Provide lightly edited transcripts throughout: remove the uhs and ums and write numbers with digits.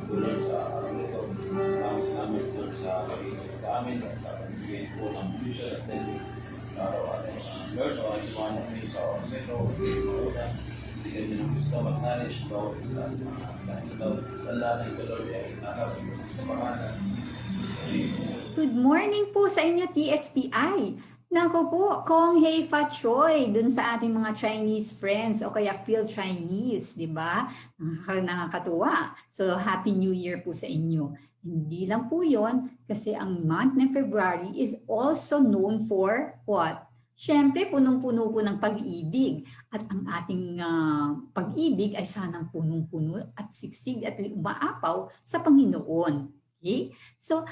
tulad sa araw nito. Promise namin doon sa amin at sa pagbigay po ng future at blessing sa araw-araw. Lord, si mga namin sa oras nito, mauna, bigyan niyo ng wisdom at knowledge bawat isa at mga nakikitaw. Dalangin ko, Lord, ay nakasig sa pangalan. Good morning po sa inyo, TSPI. Nako po, Kong Hei Fa Choi, dun sa ating mga Chinese friends o kaya Phil Chinese, di ba? Nakakatuwa. So, Happy New Year po sa inyo. Hindi lang po yon kasi ang month ng February is also known for what? Siyempre, punong-puno po ng pag-ibig. At ang ating pag-ibig ay sanang punong-puno at siksig at umaapaw sa Panginoon. Okay? So,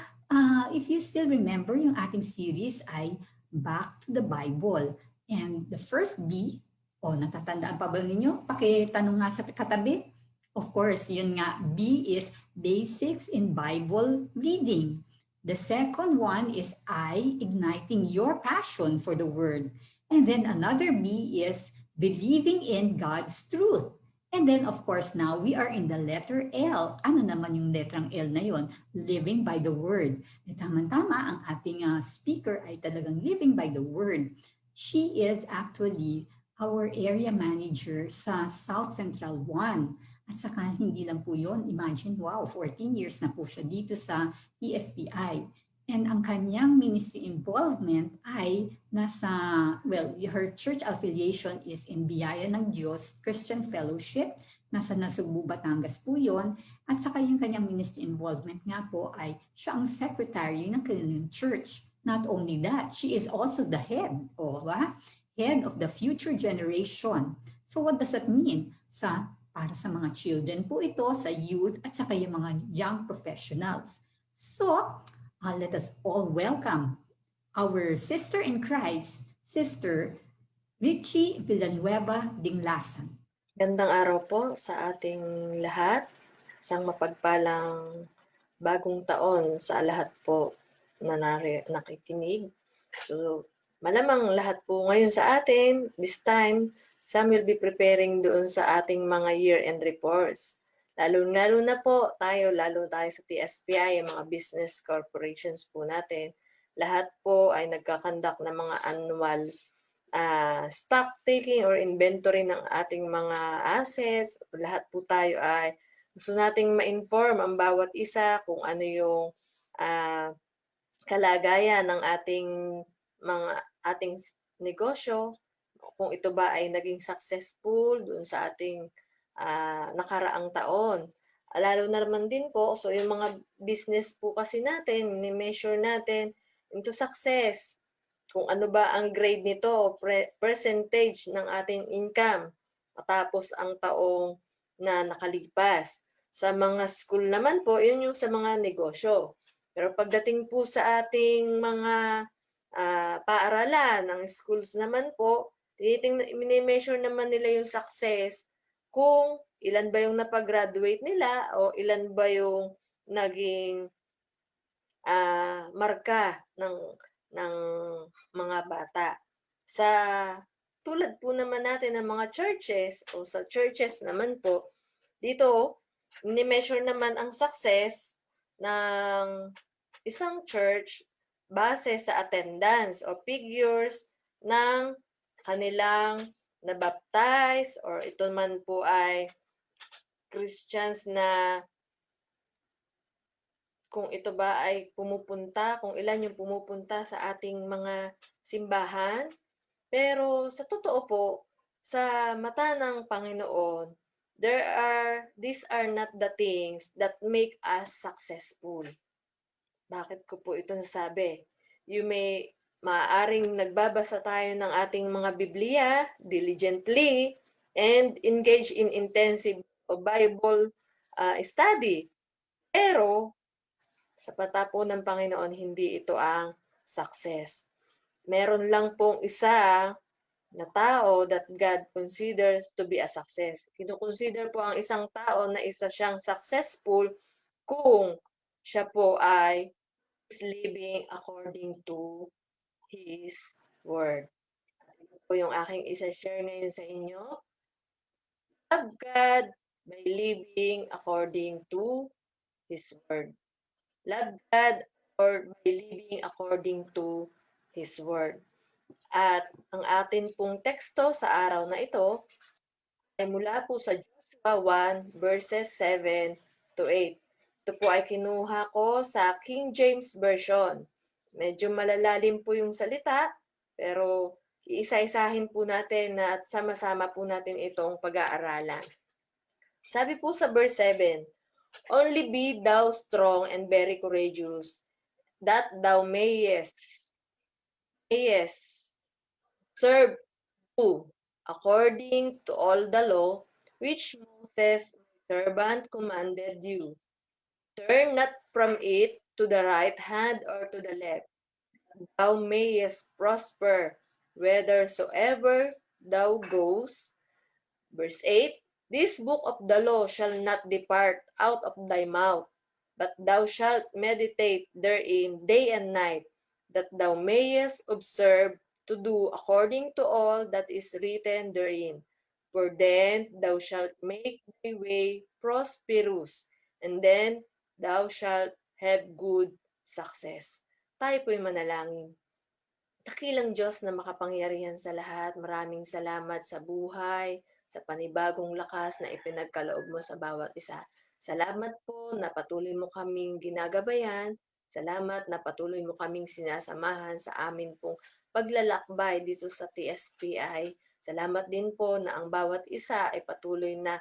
if you still remember, yung ating series ay Back to the Bible. And the first B, natatandaan pa ba ninyo? Pakitanong nga sa katabi. Of course, yun nga, B is Basics in Bible Reading. The second one is I, igniting your passion for the Word. And then another B is believing in God's truth. And then, of course, now we are in the letter L. Ano naman yung letrang L na yon? Living by the Word. Tama-tama, ang ating speaker ay talagang living by the Word. She is actually our area manager sa South Central 1. At saka hindi lang po yun, imagine, wow, 14 years na po siya dito sa PSPI. And ang kanyang ministry involvement ay nasa, well, her church affiliation is in Biyaya ng Diyos Christian Fellowship. Nasa Nasugbu, Batangas po yun. At saka yung kanyang ministry involvement nga po ay siya ang secretary ng kanyang church. Not only that, she is also the head, head of the future generation. So what does that mean? Para sa mga children po ito, sa youth, at saka yung mga young professionals. So, let us all welcome our sister in Christ, Sister Richie Villanueva Dinglasan. Gandang araw po sa ating lahat. Isang mapagpalang bagong taon sa lahat po na nakikinig. So, malamang lahat po ngayon sa atin, this time, some will be preparing doon sa ating mga year-end reports. Lalo na po lalo tayo sa TSPI, yung mga business corporations po natin. Lahat po ay nagkakandak ng mga annual stock taking or inventory ng ating mga assets. Lahat po tayo ay gusto nating ma-inform ang bawat isa kung ano yung kalagayan ng ating negosyo, kung ito ba ay naging successful doon sa ating nakaraang taon. Lalo na naman din po, so yung mga business po kasi natin, ni-measure natin into success. Kung ano ba ang grade nito, percentage ng ating income matapos ang taong na nakalipas. Sa mga school naman po, yun yung sa mga negosyo. Pero pagdating po sa ating mga paaralan, ng schools naman po, mini-measure naman nila yung success kung ilan ba yung napag-graduate nila o ilan ba yung naging marka ng mga bata. Sa tulad po naman natin ng mga churches o sa churches naman po, dito, ni-measure naman ang success ng isang church base sa attendance o figures ng kanilang nabaptize or ito man po ay Christians na kung ito ba ay pumupunta, kung ilan yung pumupunta sa ating mga simbahan. Pero sa totoo po, sa mata ng Panginoon, these are not the things that make us successful. Bakit ko po ito nasabi? Maaaring nagbabasa tayo ng ating mga Biblia diligently and engage in intensive Bible study. Pero sa mata po ng Panginoon, hindi ito ang success. Meron lang pong isa na tao that God considers to be a success. Kino-consider po ang isang tao na isa siyang successful kung siya po ay is living according to His Word. Ito po yung aking isa-share ngayon sa inyo. Love God by living according to His word. Love God or by living according to His word. At ang atin pong teksto sa araw na ito ay mula po sa Joshua 1 verses 7 to 8. Ito po ay kinuha ko sa King James Version. Medyo malalalim po yung salita, pero iisa-isahin po natin at sama-sama po natin itong pag-aaralan. Sabi po sa verse 7, Only be thou strong and very courageous, that thou mayest serve you according to all the law which Moses my servant commanded you. Turn not from it to the right hand or to the left, thou mayest prosper whithersoever thou goes. Verse 8, This book of the law shall not depart out of thy mouth, but thou shalt meditate therein day and night, that thou mayest observe to do according to all that is written therein. For then thou shalt make thy way prosperous, and then thou shalt have good success. Tayo po'y manalangin. Dakilang Diyos na makapangyarihan sa lahat, maraming salamat sa buhay, sa panibagong lakas na ipinagkaloob mo sa bawat isa. Salamat po na patuloy mo kaming ginagabayan. Salamat na patuloy mo kaming sinasamahan sa amin pong paglalakbay dito sa TSPI. Salamat din po na ang bawat isa ay patuloy na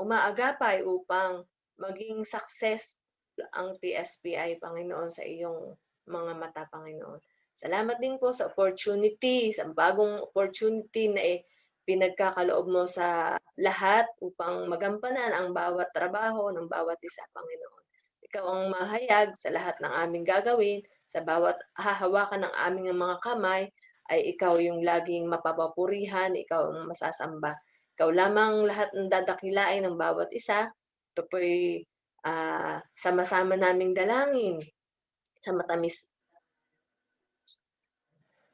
umaagapay upang maging successful ang TSPI, Panginoon, sa iyong mga mata, Panginoon. Salamat din po sa opportunity, sa bagong opportunity na pinagkakaloob mo sa lahat upang magampanan ang bawat trabaho ng bawat isa, Panginoon. Ikaw ang mahayag sa lahat ng aming gagawin, sa bawat hahawakan ng aming mga kamay, ay ikaw yung laging mapapapurihan, ikaw ang masasamba. Ikaw lamang lahat ng dadakilain ng bawat isa. Ito po'y sama-sama naming dalangin sa matamis.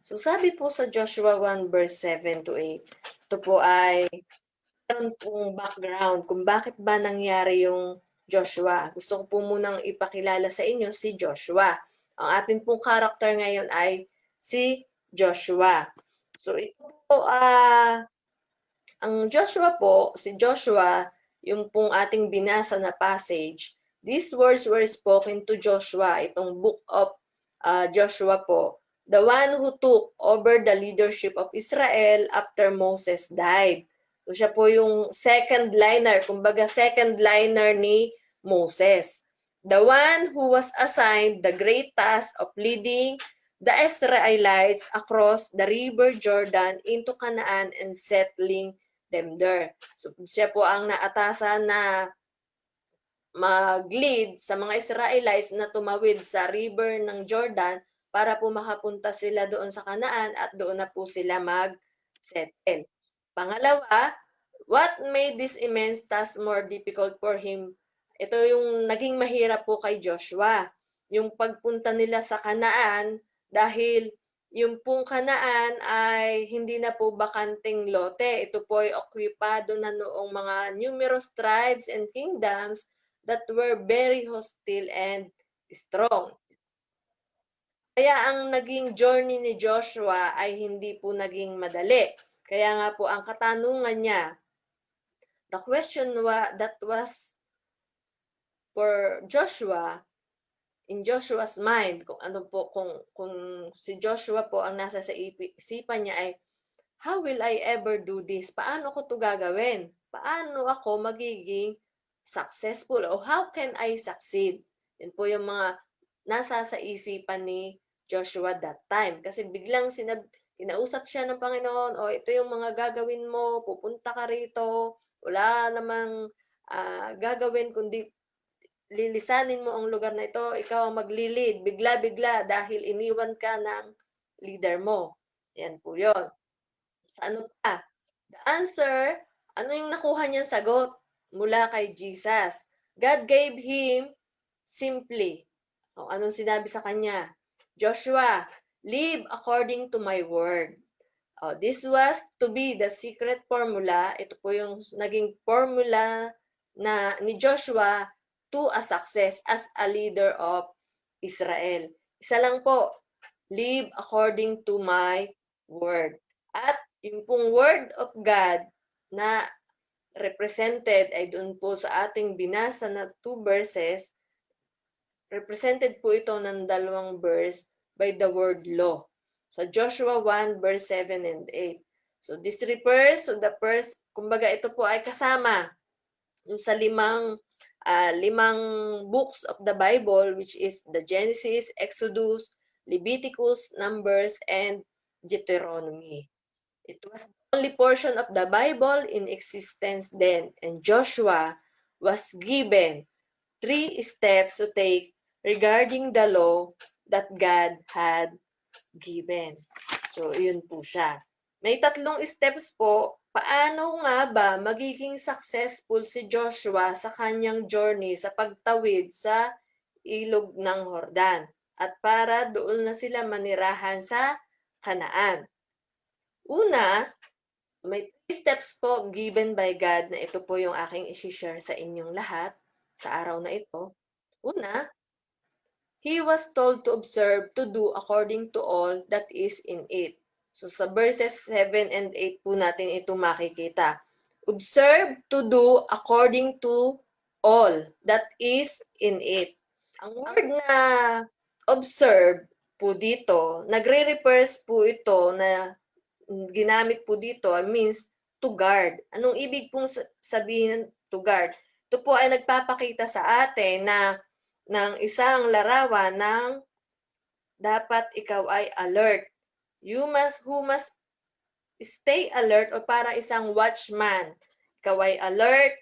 So sabi po sa Joshua 1 verse 7 to 8, ito po ay meron pong background kung bakit ba nangyari yung Joshua. Gusto ko po munang ipakilala sa inyo si Joshua. Ang atin pong character ngayon ay si Joshua. So ito po, ang Joshua po, si Joshua, yung pong ating binasa na passage, these words were spoken to Joshua, itong book of Joshua po, the one who took over the leadership of Israel after Moses died. So siya po yung second liner, kumbaga second liner ni Moses. The one who was assigned the great task of leading the Israelites across the river Jordan into Canaan and settling them there. So siya po ang naatasan na mag-lead sa mga Israelites na tumawid sa river ng Jordan para po makapunta sila doon sa Canaan at doon na po sila mag-settle. Pangalawa, what made this immense task more difficult for him? Ito yung naging mahirap po kay Joshua. Yung pagpunta nila sa Canaan dahil yung pong Canaan ay hindi na po bakanting lote. Ito po ay occupado na noong mga numerous tribes and kingdoms that were very hostile and strong. Kaya ang naging journey ni Joshua ay hindi po naging madali. Kaya nga po ang katanungan niya, the question that was for Joshua, in Joshua's mind, kung ano po, kung si Joshua po ang nasa sa isipan niya ay, how will I ever do this? Paano ko to gagawin? Paano ako magiging successful? O how can I succeed? Yan po yung mga nasa sa isipan ni Joshua that time. Kasi biglang kinausap siya ng Panginoon, o ito yung mga gagawin mo, pupunta ka rito, wala namang gagawin kundi lilisanin mo ang lugar na ito, ikaw ang maglilid, bigla-bigla dahil iniwan ka ng leader mo. Yan po yun. Sa ano pa? The answer, ano yung nakuha niyang sagot mula kay Jesus? God gave him simply. O, anong sinabi sa kanya? Joshua, live according to my word. This was to be the secret formula. Ito po yung naging formula na ni Joshua to a success as a leader of Israel. Isa lang po, live according to my word. At yung pong word of God na represented ay doon po sa ating binasa na 2 verses, represented po ito ng 2 verse by the word law. Sa Joshua 1 verse 7 and 8. So this refers to the first, kumbaga ito po ay kasama yung sa limang books of the Bible, which is the Genesis, Exodus, Leviticus, Numbers, and Deuteronomy. It was the only portion of the Bible in existence then, and Joshua was given 3 steps to take regarding the law that God had given. So, yun po siya. May 3 steps po. Paano nga ba magiging successful si Joshua sa kanyang journey sa pagtawid sa ilog ng Jordan at para doon na sila manirahan sa Kanaan? Una, may 3 steps po given by God na ito po yung aking isi-share sa inyong lahat sa araw na ito. Una, he was told to observe to do according to all that is in it. So sa verses 7 and 8 po natin ito makikita. Observe to do according to all that is in it. Ang word na observe po dito, nagre-refers po ito na ginamit po dito means to guard. Anong ibig pong sabihin to guard? Ito po ay nagpapakita sa atin na ng isang larawan ng dapat ikaw ay alert. Who must stay alert o para isang watchman. Ikaw ay alert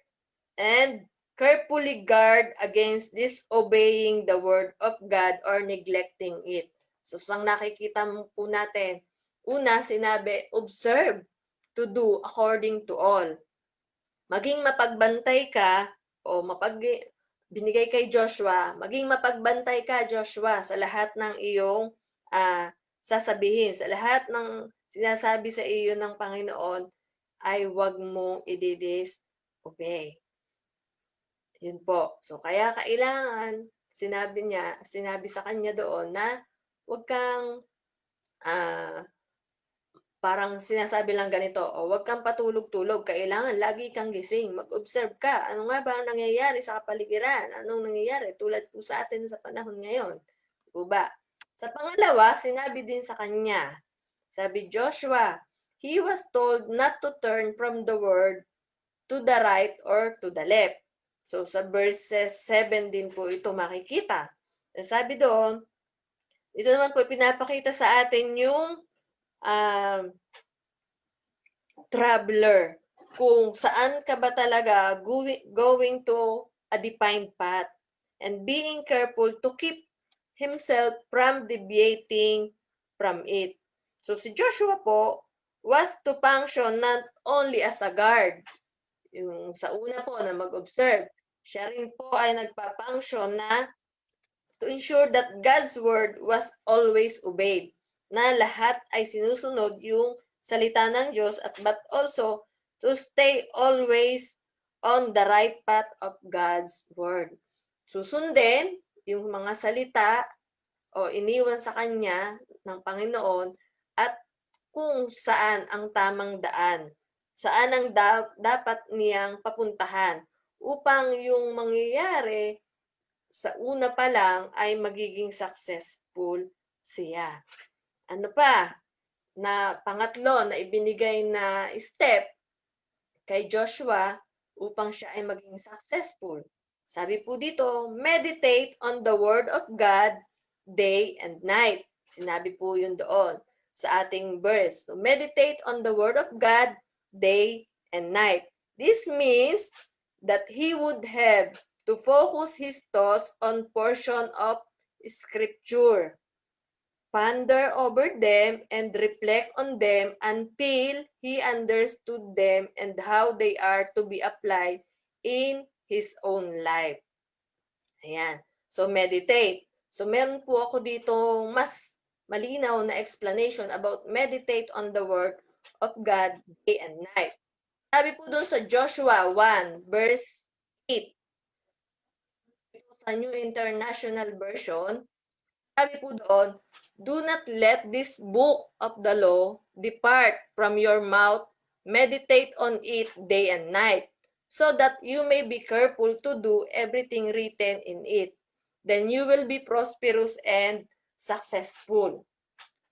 and carefully guard against disobeying the word of God or neglecting it. So, sang nakikita mo po natin, una, sinabi, observe to do according to all. Maging mapagbantay ka o binigay kay Joshua, maging mapagbantay ka, Joshua, sa lahat ng iyong sasabihin, sa lahat ng sinasabi sa iyo ng Panginoon, ay huwag mong i-disobey. Yun po. So, kaya kailangan, sinabi sa kanya doon na huwag kang, parang sinasabi lang ganito, o huwag kang patulog-tulog, kailangan lagi kang gising, mag-observe ka. Ano nga ba ang nangyayari sa kapaligiran? Anong nangyayari? Tulad po sa atin sa panahon ngayon. O ba? Sa pangalawa, sinabi din sa kanya, sabi Joshua, he was told not to turn from the word to the right or to the left. So sa verses 7 din po ito makikita. Sabi doon, ito naman po pinapakita sa atin yung traveler. Kung saan ka ba talaga going to a defined path and being careful to keep himself from deviating from it. So si Joshua po was to function not only as a guard, yung sa una po na mag-observe, siya rin po ay nagpa-function na to ensure that God's word was always obeyed, na lahat ay sinusunod yung salita ng Diyos at but also to stay always on the right path of God's word. Susundin yung mga salita o iniwan sa kanya ng Panginoon at kung saan ang tamang daan, saan ang dapat niyang papuntahan upang yung mangyayari sa una pa lang ay magiging successful siya. Ano pa? Na pangatlo na ibinigay na step kay Joshua upang siya ay maging successful. Sabi po dito, meditate on the word of God day and night. Sinabi po yun doon sa ating verse. So, meditate on the word of God day and night. This means that he would have to focus his thoughts on portion of scripture, ponder over them, and reflect on them until he understood them and how they are to be applied in his own life. Ayan. So, meditate. So, meron po ako dito mas malinaw na explanation about meditate on the word of God day and night. Sabi po doon sa Joshua 1 verse 8, sa New International Version, sabi po doon, do not let this book of the law depart from your mouth, meditate on it day and night, so that you may be careful to do everything written in it. Then you will be prosperous and successful.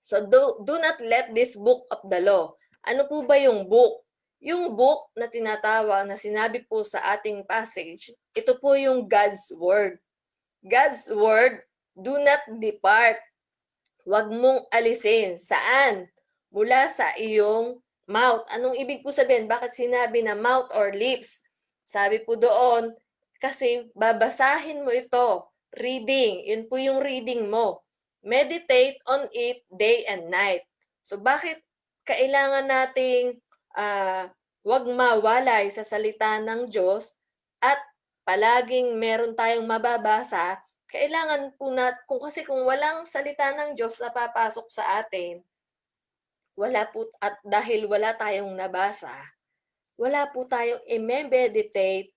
So do not let this book of the law. Ano po ba yung book? Yung book na tinatawag na sinabi po sa ating passage, ito po yung God's Word. God's Word, do not depart. Huwag mong alisin. Saan? Mula sa iyong mouth. Anong ibig po sabihin? Bakit sinabi na mouth or lips? Sabi po doon, kasi babasahin mo ito. Reading. Yun po yung reading mo. Meditate on it day and night. So bakit kailangan nating huwag mawalay sa salita ng Diyos at palaging meron tayong mababasa? Kailangan po kung walang salita ng Diyos na papasok sa atin, wala po, at dahil wala tayong nabasa, wala po tayong i-meditate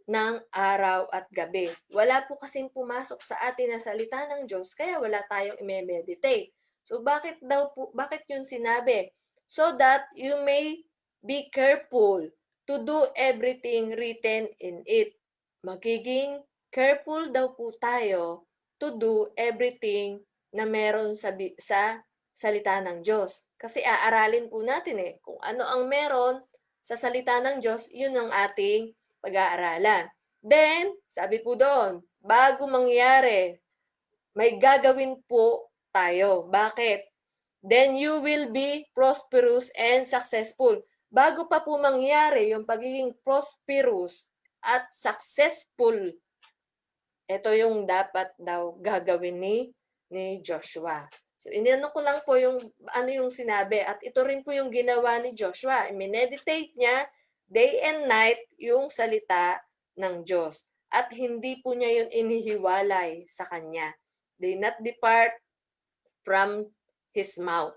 ng araw at gabi. Wala po kasing pumasok sa atin na salita ng Diyos, kaya wala tayong i-meditate. So bakit yun sinabi? So that you may be careful to do everything written in it. Magiging careful daw po tayo to do everything na meron sa salita ng Diyos. Kasi aaralin po natin kung ano ang meron sa salita ng Diyos, yun ang ating pag-aaralan. Then, sabi po doon, bago mangyari, may gagawin po tayo. Bakit? Then you will be prosperous and successful. Bago pa po mangyari yung pagiging prosperous at successful, ito yung dapat daw gagawin ni Joshua. So, inano ko lang po yung ano yung sinabi at ito rin po yung ginawa ni Joshua. I-meditate niya day and night yung salita ng Diyos. At hindi po niya yun inihiwalay sa kanya. They not depart from his mouth.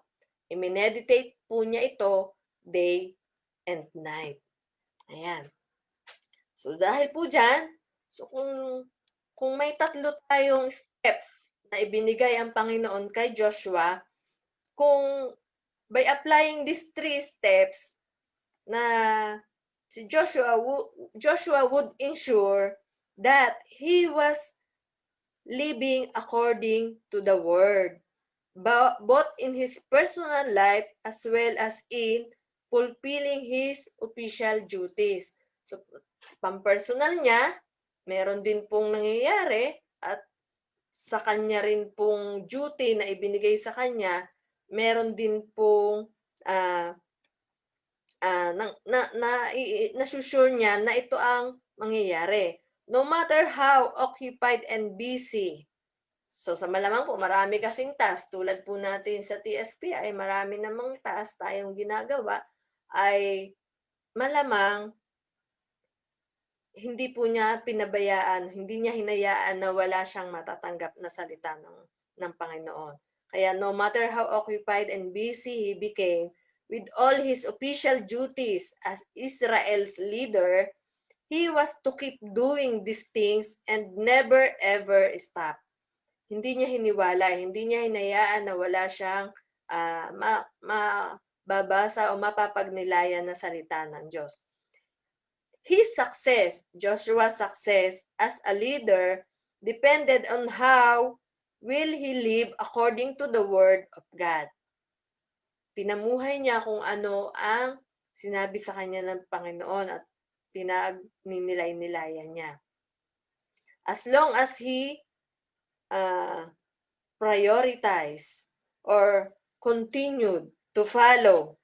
I-meditate po niya ito day and night. Ayan. So, dahil po dyan, so kung may tatlo tayong steps na ibinigay ang Panginoon kay Joshua, kung by applying these 3 steps na si Joshua would ensure that he was living according to the word, both in his personal life as well as in fulfilling his official duties. So, pampersonal niya, meron din pong nangyayari at sa kanya rin pong duty na ibinigay sa kanya, meron din pong nasusure niya na ito ang mangyayari. No matter how occupied and busy. So sa malamang po, marami kasing task. Tulad po natin sa TSP ay marami namang task tayong ginagawa, ay malamang hindi po niya pinabayaan, hindi niya hinayaan na wala siyang matatanggap na salita ng Panginoon. Kaya no matter how occupied and busy he became with all his official duties as Israel's leader, he was to keep doing these things and never ever stop. Hindi niya hiniwalay, hindi niya hinayaan na wala siyang mababasa o mapapagnilayan na salita ng Diyos. His success, Joshua's success as a leader, depended on how will he live according to the word of God. Pinamuhay niya kung ano ang sinabi sa kanya ng Panginoon at pinagninilay-nilayan niya. As long as he prioritized or continued to follow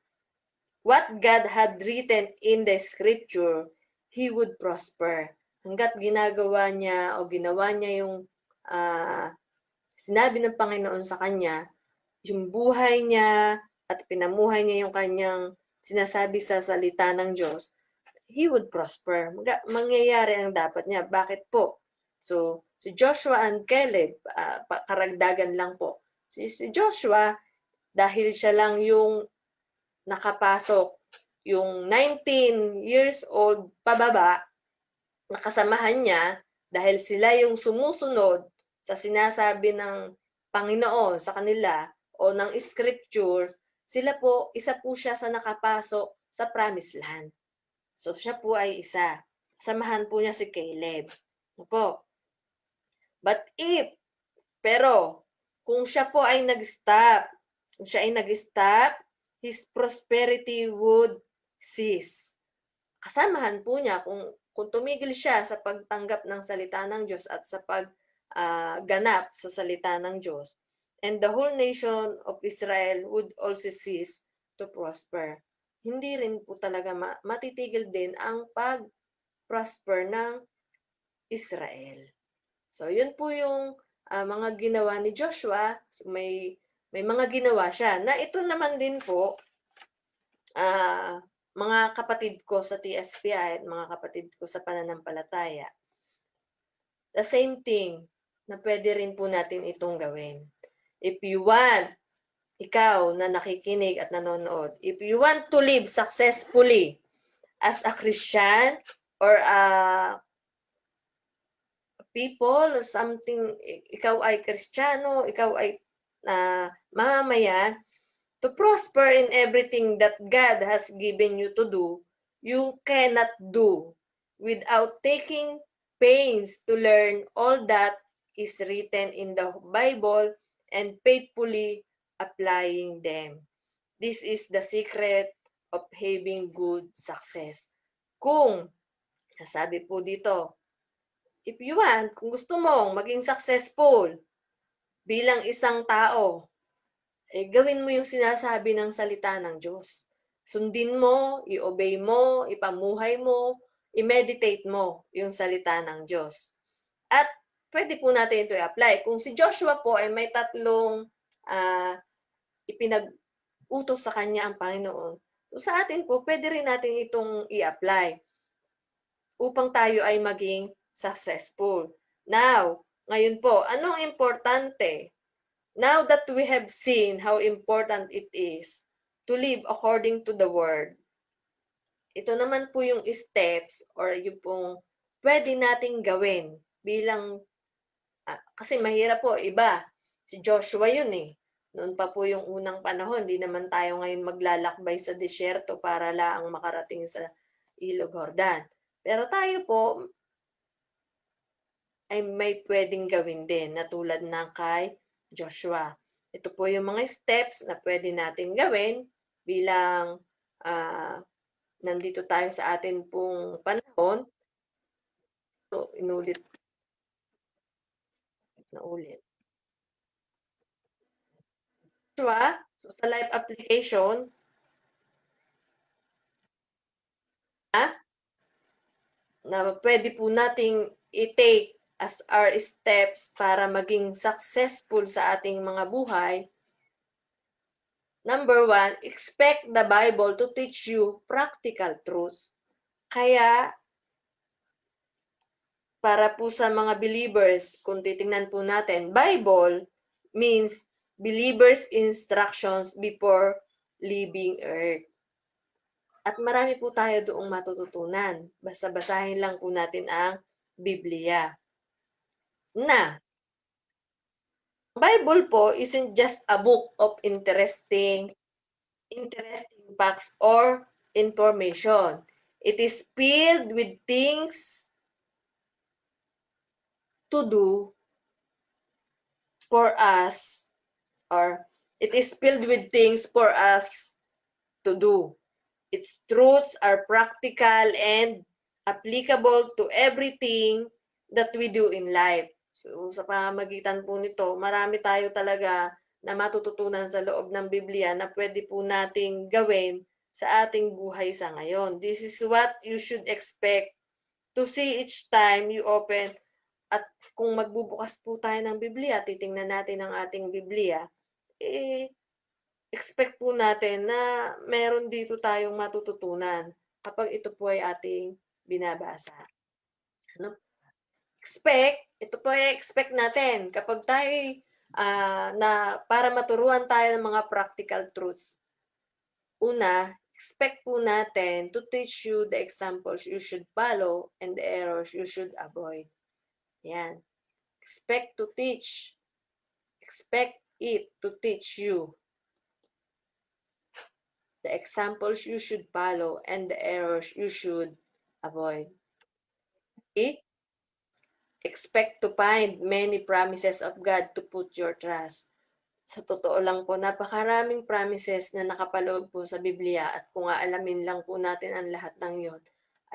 what God had written in the scripture, he would prosper. Hanggat ginagawa niya o ginawa niya yung sinabi ng Panginoon sa kanya, yung buhay niya at pinamuhay niya yung kanyang sinasabi sa salita ng Diyos, he would prosper. Mangyayari ang dapat niya. Bakit po? So, si Joshua and Caleb, karagdagan lang po. Si Joshua, dahil siya lang yung nakapasok, yung 19 years old pababa, nakasamahan niya, Dahil sila yung sumusunod sa sinasabi ng Panginoon sa kanila o ng scripture, sila po, isa po siya sa nakapasok sa promised land. So siya po ay isa. Samahan po niya si Caleb. Ano po? Pero kung siya po ay nag-stop, his prosperity would cease. Kasamahan po niya kung tumigil siya sa pagtanggap ng salita ng Diyos at sa pagganap sa salita ng Diyos, and the whole nation of Israel would also cease to prosper. Hindi rin po talaga matitigil din ang pag-prosper ng Israel. So, yun po yung mga ginawa ni Joshua. So, may mga ginawa siya. Na ito naman din po, mga kapatid ko sa TSPI at mga kapatid ko sa pananampalataya, the same thing na pwede rin po natin itong gawin. If you want, ikaw na nakikinig at nanonood, if you want to live successfully as a Christian or a people, something, ikaw ay Kristiyano, ikaw ay mamamayan, to prosper in everything that God has given you to do, you cannot do without taking pains to learn all that is written in the Bible and faithfully applying them. This is the secret of having good success. Kung, sabi po dito, if you want, kung gusto mong maging successful bilang isang tao, gawin mo yung sinasabi ng salita ng Diyos. Sundin mo, i-obey mo, ipamuhay mo, i-meditate mo yung salita ng Diyos. At pwede po natin ito i-apply. Kung si Joshua po ay may tatlong ipinag-utos sa kanya ang Panginoon, so sa atin po, pwede rin natin itong i-apply upang tayo ay maging successful. Now, ngayon po, anong importante? Now that we have seen how important it is to live according to the Word, ito naman po yung steps or yung pong pwede nating gawin bilang, kasi mahirap po, iba. Si Joshua yun eh. Noon pa po yung unang panahon, di naman tayo ngayon maglalakbay sa disyerto para lang makarating sa Ilog Jordan. Pero tayo po ay may pwedeng gawin din na tulad ng kay Joshua. Ito po yung mga steps na pwede natin gawin bilang nandito tayo sa atin pong panahon. So, inulit na ulit. Joshua, so sa life application, na pwede po nating i-take as our steps para maging successful sa ating mga buhay. Number 1, expect the Bible to teach you practical truths. Kaya, para po sa mga believers, kung titingnan po natin, Bible means believers' instructions before leaving earth. At marami po tayo doong matututunan. Basta basahin lang po natin ang Biblia. Bible po isn't just a book of interesting facts or information. It is filled with things to do for us, or it is filled with things for us to do. Its truths are practical and applicable to everything that we do in life. So, sa pamamagitan po nito, marami tayo talaga na matututunan sa loob ng Biblia na pwede po nating gawin sa ating buhay sa ngayon. This is what you should expect to see each time you open. At kung magbubukas po tayo ng Biblia, titingnan natin ang ating Biblia, expect po natin na meron dito tayong matututunan kapag ito po ay ating binabasa. Ito po ay expect natin kapag tayo na para maturuan tayo ng mga practical truths. Una, expect po natin to teach you the examples you should follow and the errors you should avoid. Yan. Expect to teach. Expect it to teach you the examples you should follow and the errors you should avoid. Expect to find many promises of God to put your trust. Sa totoo lang po, napakaraming promises na nakapaloob po sa Biblia at kung aalamin lang po natin ang lahat ng yon,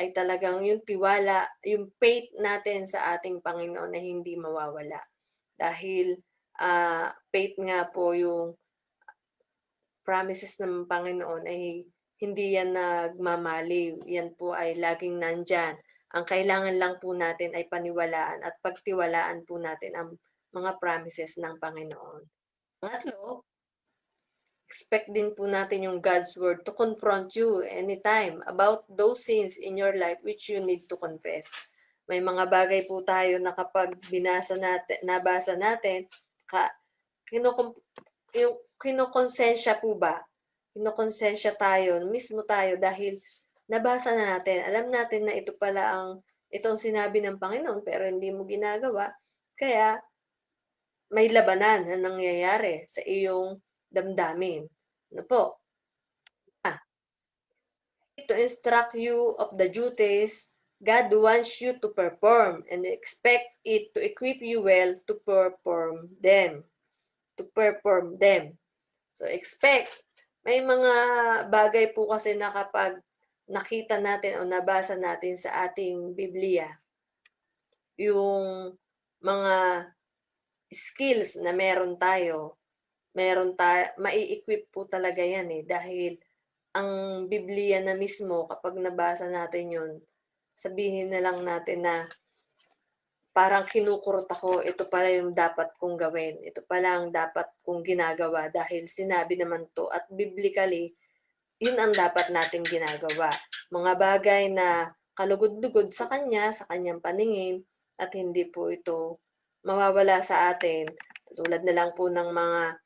ay talagang yung tiwala, yung faith natin sa ating Panginoon na hindi mawawala. Dahil faith nga po yung promises ng Panginoon ay hindi yan nagmamaliw. Yan po ay laging nandyan. Ang kailangan lang po natin ay paniwalaan at pagtiwalaan po natin ang mga promises ng Panginoon. Pangatlo, expect din po natin yung God's Word to confront you anytime about those sins in your life which you need to confess. May mga bagay po tayo na kapag nabasa natin, kinokonsensya po ba? Kinokonsensya tayo, mismo tayo dahil nabasa na natin. Alam natin na ito pala itong sinabi ng Panginoon pero hindi mo ginagawa. Kaya may labanan na nangyayari sa iyong damdamin. Ano po? To instruct you of the duties God wants you to perform and expect it to equip you well to perform them. So expect. May mga bagay po kasi na kapag nakita natin o nabasa natin sa ating Biblia, yung mga skills na meron tayo, mai-equip po talaga yan dahil ang Biblia na mismo, kapag nabasa natin yun, sabihin na lang natin na parang kinukurot ako, ito pala yung dapat kong gawin. Ito pala ang dapat kong ginagawa dahil sinabi naman to at biblically, yun ang dapat nating ginagawa. Mga bagay na kalugod-lugod sa Kanya, sa Kanyang paningin, at hindi po ito mawawala sa atin. Tulad na lang po ng mga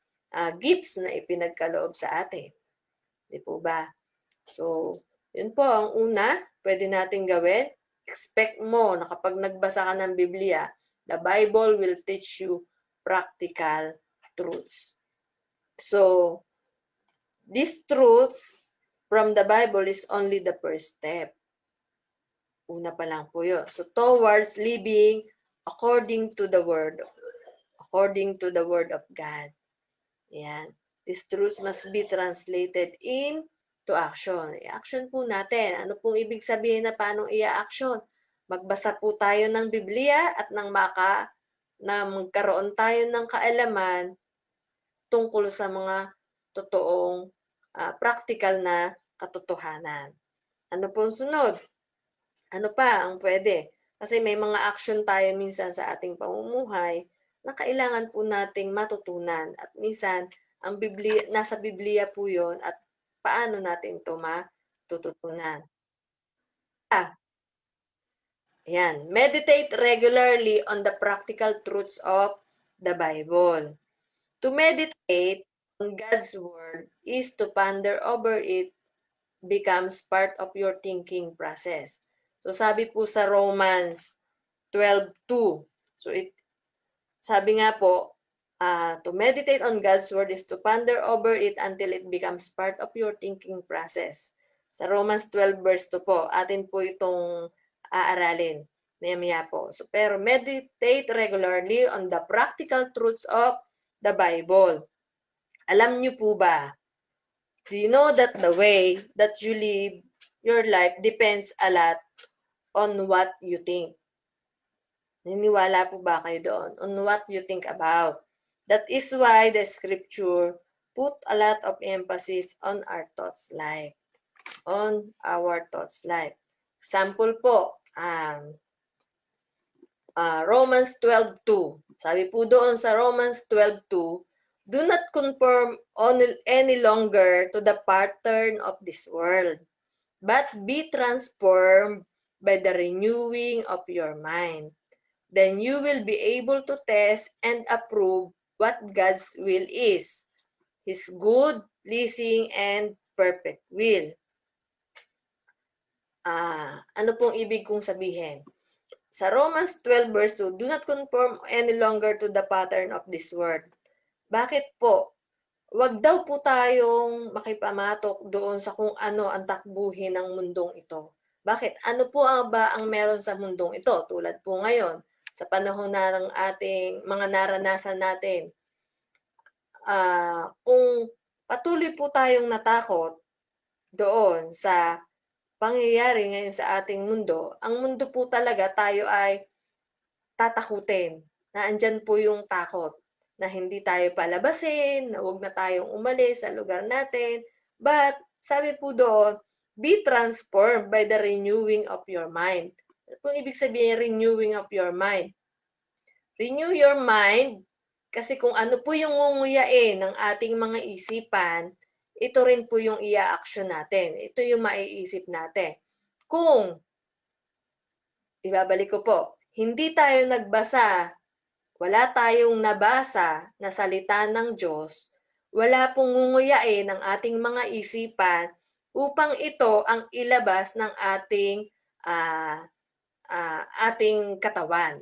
gifts na ipinagkaloob sa atin. Di po ba? So, yun po ang una, pwede nating gawin. Expect mo na kapag nagbasa ka ng Biblia, the Bible will teach you practical truths. So, these truths from the Bible is only the first step. Una pa lang po yun. So, towards living according to the Word of God. Yan. These truths must be translated into action. I-action po natin. Ano pong ibig sabihin na paano i-action? Magbasa po tayo ng Biblia at magkaroon tayo ng kaalaman tungkol sa mga totoong practical na katotohanan. Ano pong sunod? Ano pa ang pwede? Kasi may mga action tayo minsan sa ating pamumuhay na kailangan po nating matutunan. At minsan, nasa Biblia po yun at paano natin ito matututunan. Ayan. Meditate regularly on the practical truths of the Bible. To meditate on God's Word is to ponder over it, becomes part of your thinking process. So sabi po sa Romans 12:2. So sabi nga po, to meditate on God's Word is to ponder over it until it becomes part of your thinking process. Sa Romans 12 verse 2 po, atin po itong aaralin. Maya po. So, pero meditate regularly on the practical truths of the Bible. Alam niyo po ba? Do you know that the way that you live your life depends a lot on what you think? Niniwala po ba kayo doon? On what you think about. That is why the scripture put a lot of emphasis on our thoughts life. Example po, Romans 12:2. Sabi po doon sa Romans 12:2, do not conform any longer to the pattern of this world, but be transformed by the renewing of your mind. Then you will be able to test and approve what God's will is, His good, pleasing, and perfect will. Ano pong ibig kong sabihin? Sa Romans 12 verse 2, do not conform any longer to the pattern of this world. Bakit po? Wag daw po tayong makipamatok doon sa kung ano ang takbuhin ng mundong ito. Bakit? Ano po ba ang meron sa mundong ito? Tulad po ngayon, sa panahon na ng ating mga naranasan natin, kung patuloy po tayong natakot doon sa pangyayari ngayon sa ating mundo, ang mundo po talaga tayo ay tatakutin. Na andyan po yung takot na hindi tayo palabasin, na huwag na tayong umalis sa lugar natin. But, sabi po doon, be transformed by the renewing of your mind. Ano po ibig sabihin renewing of your mind? Renew your mind kasi kung ano po yung ngunguyain ng ating mga isipan, ito rin po yung i-action natin. Ito yung maiisip natin. Kung, ibabalik ko po, hindi tayo nagbasa, wala tayong nabasa na salita ng Diyos, wala pong ngunguyain ng ating mga isipan upang ito ang ilabas ng ating katawan.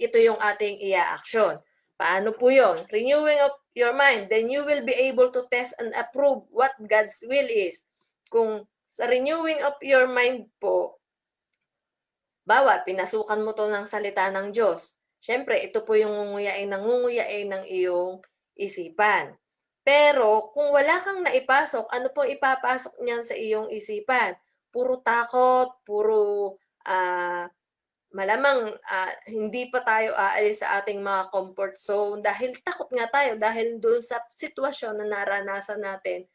Ito yung ating i-action. Paano po yun? Renewing of your mind, then you will be able to test and approve what God's will is. Kung sa renewing of your mind po, pinasukan mo to ng salita ng Diyos. Siyempre, ito po yung ngunguyain ng iyong isipan. Pero kung wala kang naipasok, ano po ipapasok niyan sa iyong isipan? Puro takot, puro malamang hindi pa tayo aalis sa ating mga comfort zone dahil takot nga tayo dahil doon sa sitwasyon na naranasan natin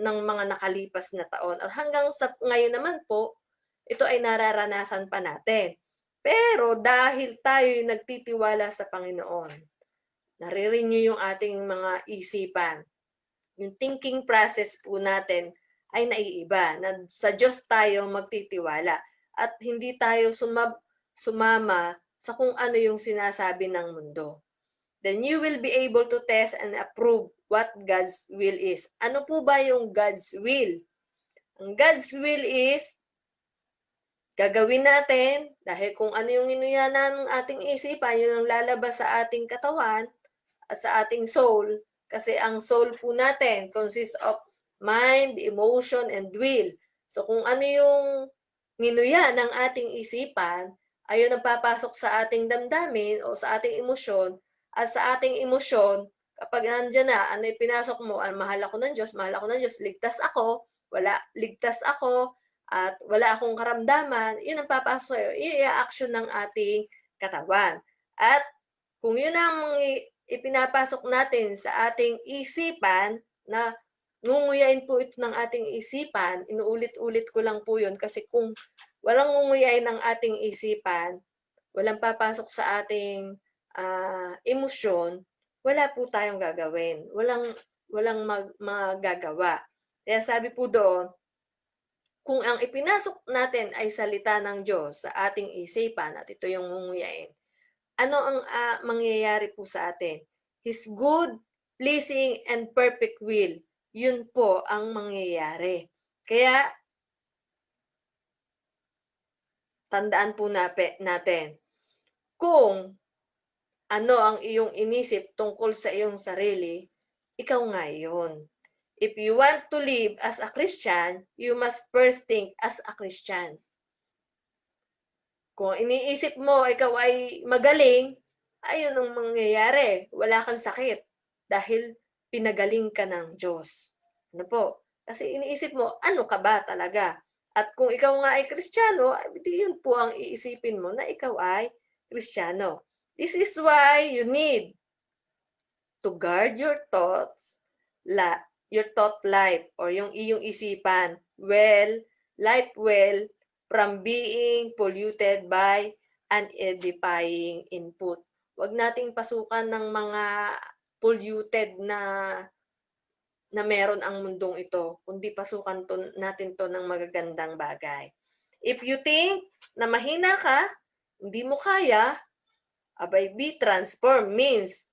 ng mga nakalipas na taon. At hanggang sa ngayon naman po, ito ay nararanasan pa natin. Pero dahil tayo yung nagtitiwala sa Panginoon, nare-renew yung ating mga isipan. Yung thinking process po natin ay naiiba. Na sa Diyos tayo magtitiwala at hindi tayo sumama sa kung ano yung sinasabi ng mundo. Then you will be able to test and approve what God's will is. Ano po ba yung God's will? Ang God's will is gagawin natin dahil kung ano yung inuyanan ng ating isipan, yun ang lalabas sa ating katawan at sa ating soul. Kasi ang soul po natin consists of mind, emotion, and will. So kung ano yung nginuya ng ating isipan, ayun ang papasok sa ating damdamin o sa ating emosyon. At sa ating emosyon, kapag nandiyan na, ano yung pinasok mo, mahal ako ng Diyos, ligtas ako, ligtas ako, at wala akong karamdaman, yun ang papasok sa'yo, i-action ng ating katawan. At kung yun ang ipinapasok natin sa ating isipan, na ngunguyain po ito ng ating isipan, inuulit-ulit ko lang po yun, kasi kung walang ngunguyain ng ating isipan, walang papasok sa ating emosyon, wala po tayong gagawin. Walang magagawa. Kaya sabi po doon, kung ang ipinasok natin ay salita ng Diyos sa ating isipan at ito yung ngunguyain, ano ang mangyayari po sa atin? His good, pleasing, and perfect will. Yun po ang mangyayari. Kaya, tandaan po natin, kung ano ang iyong inisip tungkol sa iyong sarili, ikaw nga yun. If you want to live as a Christian, you must first think as a Christian. Kung iniisip mo ikaw ay magaling, ayun ang mangyayari. Wala kang sakit dahil pinagaling ka ng Diyos. Ano po? Kasi iniisip mo, ano ka ba talaga? At kung ikaw nga ay Kristiyano, yun po ang iisipin mo na ikaw ay Kristiyano. This is why you need to guard your thoughts, your thought life, or yung iyong isipan, life well, from being polluted by unedifying input. Huwag nating pasukan ng mga polluted na meron ang mundong ito, kundi pasukan natin to ng magagandang bagay. If you think na mahina ka, hindi mo kaya, be transformed means,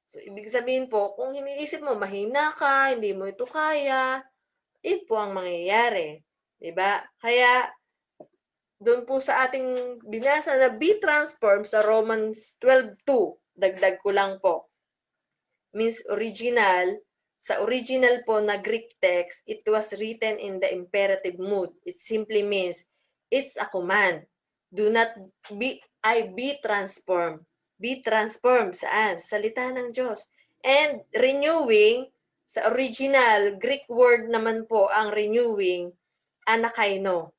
so ibig sabihin po, kung iniisip mo mahina ka, hindi mo ito kaya, yun po ang mangyayari. Diba? Kaya, doon po sa ating binasa na be transformed sa Romans 12:2, dagdag ko lang po, means original. Sa original po na Greek text, it was written in the imperative mood. It simply means, it's a command. Do not be, be transformed. Be transformed, saan? Salita ng Diyos. And renewing, sa original Greek word naman po ang renewing, anakaino.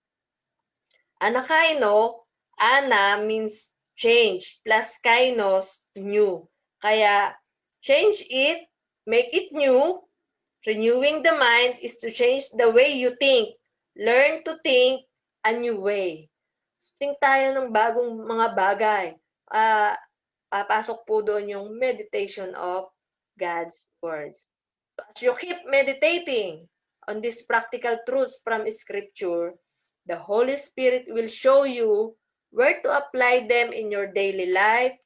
Anakaino, ana means change, plus kainos, new. Kaya, change it, make it new. Renewing the mind is to change the way you think. Learn to think a new way. Think tayo ng bagong mga bagay. Papasok po doon yung meditation of God's words. As you keep meditating on these practical truths from Scripture, the Holy Spirit will show you where to apply them in your daily life.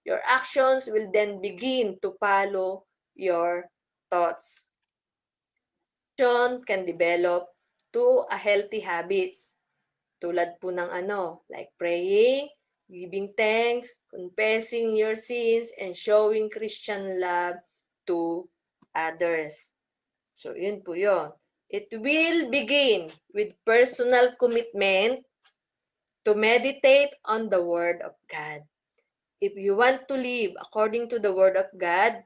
Your actions will then begin to follow your thoughts. Can develop to a healthy habits. Tulad po ng like praying, giving thanks, confessing your sins, and showing Christian love to others. So, yun po yun. It will begin with personal commitment to meditate on the Word of God. If you want to live according to the Word of God,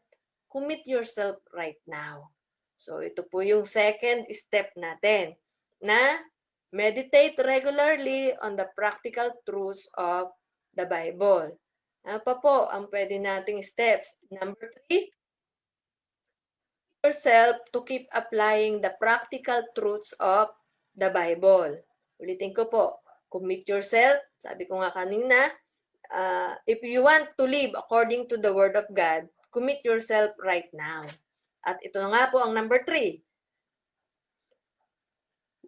commit yourself right now. So, ito po yung second step natin na meditate regularly on the practical truths of the Bible. Ano pa po ang pwede nating steps? Number 3, yourself to keep applying the practical truths of the Bible. Ulitin ko po, commit yourself, sabi ko nga kanina, if you want to live according to the Word of God, commit yourself right now. At ito na nga po ang number 3.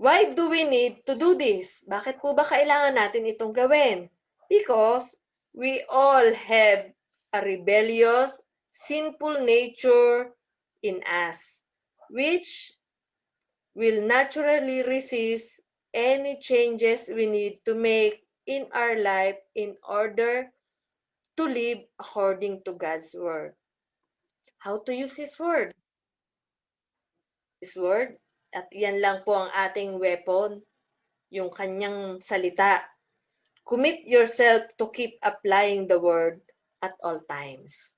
Why do we need to do this? Bakit po ba kailangan natin itong gawin? Because we all have a rebellious, sinful nature in us, which will naturally resist any changes we need to make in our life in order to live according to God's Word. How to use His Word? His Word, at yan lang po ang ating weapon, yung kanyang salita. Commit yourself to keep applying the Word at all times.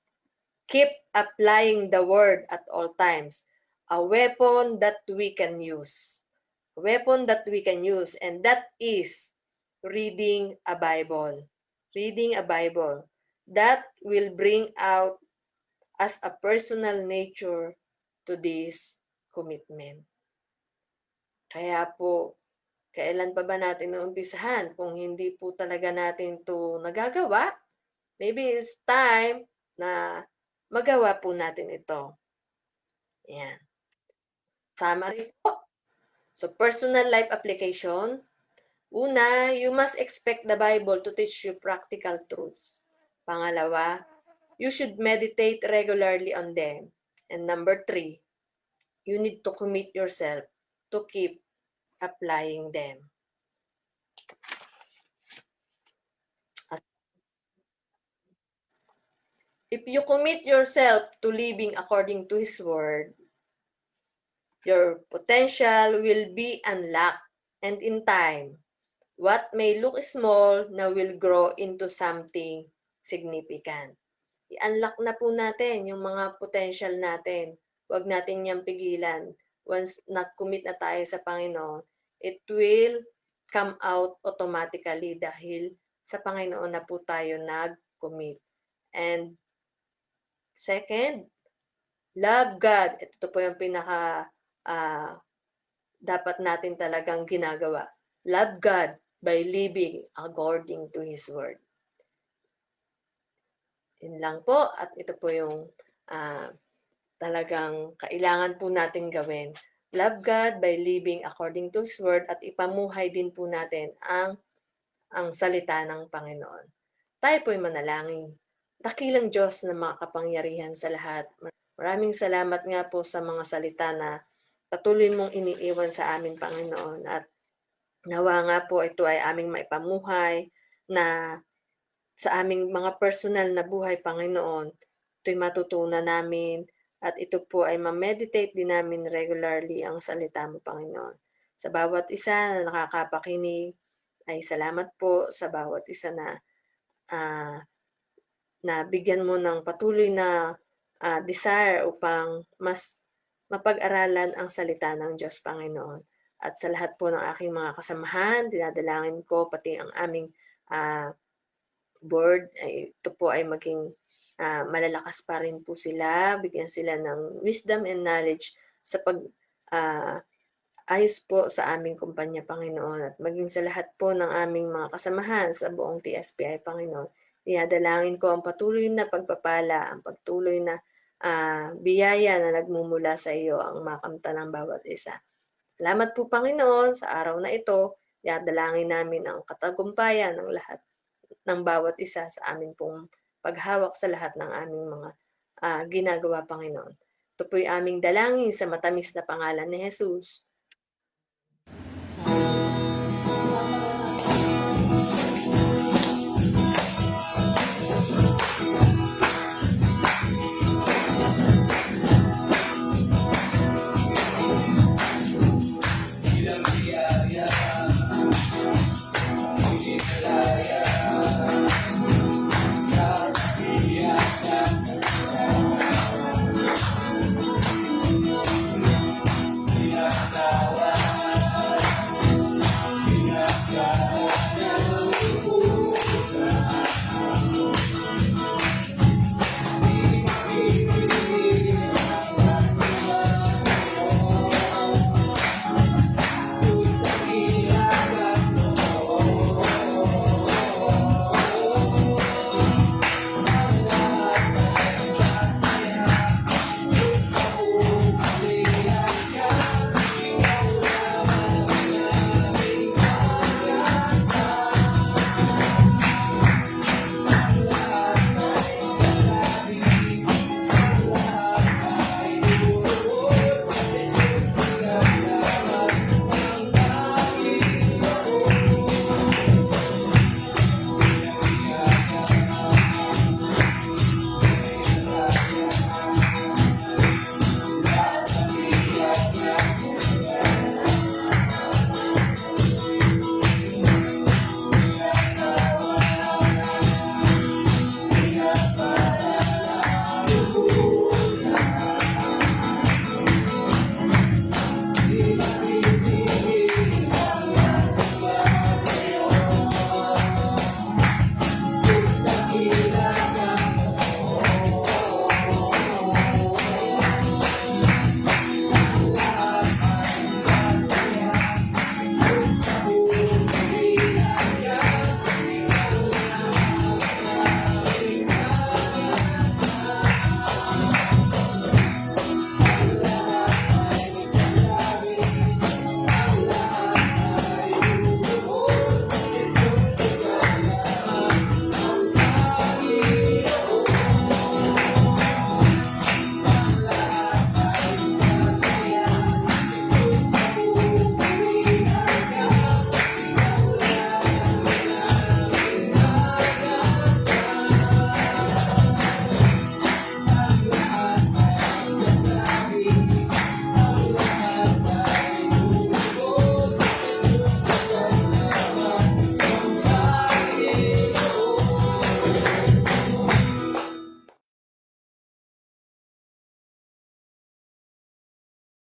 Keep applying the Word at all times. A weapon that we can use. A weapon that we can use, and that is reading a Bible. Reading a Bible. That will bring out as a personal nature to this commitment. Kaya po, kailan pa ba natin naumpisahan? Kung hindi po talaga natin ito nagagawa, maybe it's time na magawa po natin ito. Yan. Summary po. So, personal life application. Una, you must expect the Bible to teach you practical truths. Pangalawa, you should meditate regularly on them. And number 3, you need to commit yourself to keep applying them. If you commit yourself to living according to His Word, your potential will be unlocked, and in time, what may look small na will grow into something significant. I-unlock na po natin yung mga potential natin. Huwag natin niyang pigilan. Once nag-commit na tayo sa Panginoon, it will come out automatically dahil sa Panginoon na po tayo nag-commit. And second, love God. Ito po yung pinaka dapat natin talagang ginagawa. Love God by living according to His Word. Yun lang po, at ito po yung talagang kailangan po natin gawin. Love God by living according to His Word, at ipamuhay din po natin ang salita ng Panginoon. Tayo po'y manalangin. Dakilang Diyos na makapangyarihan sa lahat. Maraming salamat nga po sa mga salita na patuloy mong iniiwan sa amin, Panginoon. At Nawa nga po ito ay aming maipamuhay na sa aming mga personal na buhay, Panginoon. Ito'y matutunan namin at ito po ay ma-meditate din namin regularly ang salita mo, Panginoon. Sa bawat isa na nakakapakinig ay salamat po sa bawat isa na na bigyan mo ng patuloy na desire upang mas mapag-aralan ang salita ng Diyos, Panginoon. At sa lahat po ng aking mga kasamahan, dinadalangin ko pati ang aming board, ay ito po ay maging malalakas pa rin po sila, bigyan sila ng wisdom and knowledge sa ayos po sa aming kumpanya, Panginoon, at maging sa lahat po ng aming mga kasamahan sa buong TSPI, Panginoon. Dinadalangin ko ang patuloy na pagpapala, ang patuloy na biyaya na nagmumula sa iyo ang makamtan ng bawat isa. Salamat po, Panginoon, sa araw na ito. Dinadalangin namin ang katagumpayan ng lahat ng bawat isa sa amin pong paghawak sa lahat ng aming mga ginagawa, Panginoon. Ito po'y aming dalangin sa matamis na pangalan ni Jesus. Thank you.